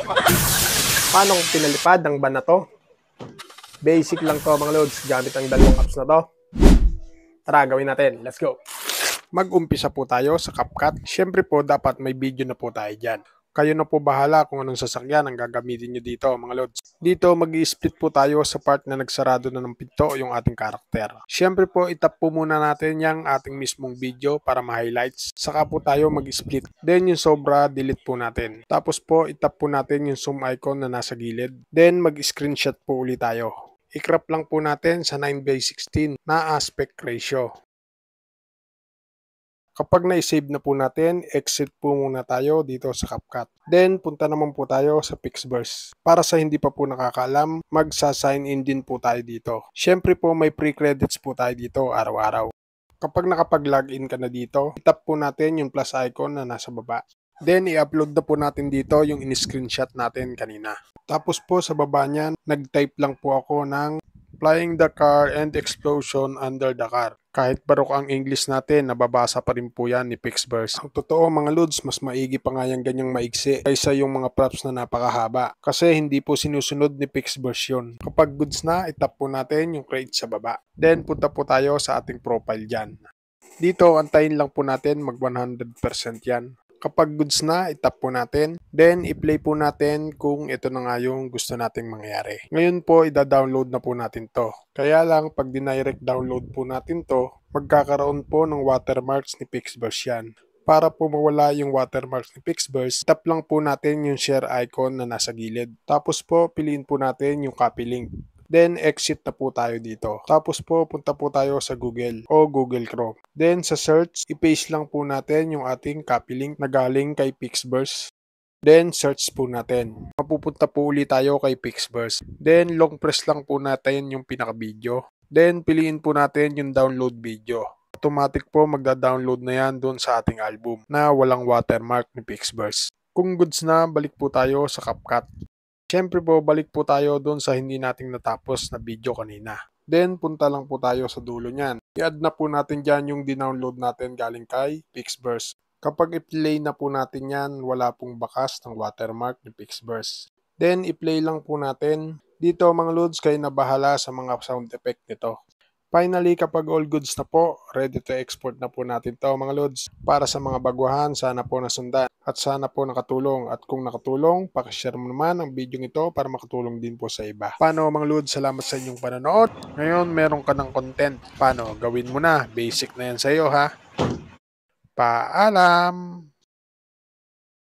Paano kung pinalipad ang ban na to? Basic lang to mga lods, gamit ang dalawang apps na to. Tara, gawin natin. Let's go! Mag-umpisa po tayo sa CapCut. Siyempre po, dapat may video na po tayo dyan. Kayo na po bahala kung anong sasakyan ang gagamitin nyo dito mga lods. Dito mag-i-split po tayo sa part na nagsarado na ng pinto yung ating karakter. Siyempre po itap po muna natin yung ating mismong video para ma-highlights. Saka po tayo mag-split. Then yung sobra delete po natin. Tapos po itap po natin yung zoom icon na nasa gilid. Then mag-screenshot po ulit tayo. I-crop lang po natin sa 9:16 na aspect ratio. Kapag na-save na po natin, exit po muna tayo dito sa CapCut. Then, punta naman po tayo sa Pixverse. Para sa hindi pa po nakakaalam, magsa-sign in din po tayo dito. Siyempre po may pre-credits po tayo dito araw-araw. Kapag nakapag-login ka na dito, itap po natin yung plus icon na nasa baba. Then, i-upload na po natin dito yung in-screenshot natin kanina. Tapos po sa baba niyan, nag-type lang po ako ng flying the car and explosion under the car. Kahit barok ang English natin, nababasa pa rin po yan ni Pixverse. Ang totoo mga lods, mas maigi pa nga yung ganyang maigsi kaysa yung mga props na napakahaba. Kasi hindi po sinusunod ni Pixverse yun. Kapag goods na, itap po natin yung create sa baba. Then punta po tayo sa ating profile dyan. Dito, antayin lang po natin mag 100% yan. Kapag goods na, itap po natin. Then, i-play po natin kung ito na nga yung gusto nating mangyari. Ngayon po, ida-download na po natin to. Kaya lang, pag dinirect download po natin to, magkakaroon po ng watermarks ni Pixverse yan. Para po mawala yung watermarks ni Pixverse, tap lang po natin yung share icon na nasa gilid. Tapos po, piliin po natin yung copy link. Then, exit na po tayo dito. Tapos po, punta po tayo sa Google o Google Chrome. Then, sa search, i-paste lang po natin yung ating copy link na galing kay Pixverse. Then, search po natin. Mapupunta po ulit tayo kay Pixverse. Then, long press lang po natin yung pinaka-video. Then, piliin po natin yung download video. Automatic po magda-download na yan doon sa ating album na walang watermark ni Pixverse. Kung goods na, balik po tayo sa CapCut. Siyempre po, balik po tayo doon sa hindi nating natapos na video kanina. Then, punta lang po tayo sa dulo niyan. I-add na po natin dyan yung dinownload natin galing kay Pixverse. Kapag i-play na po natin yan, wala pong bakas ng watermark ni Pixverse. Then, i-play lang po natin. Dito mga loads, kayo na bahala sa mga sound effect nito. Finally, kapag all goods na po, ready to export na po natin to mga loads. Para sa mga baguhan, sana po nasundan at sana po nakatulong. At kung nakatulong, pakishare mo naman ang video nito para makatulong din po sa iba. Paano mga loads, salamat sa inyong panonood. Ngayon, meron ka ng content. Paano? Gawin mo na. Basic na yan sa iyo ha. Paalam!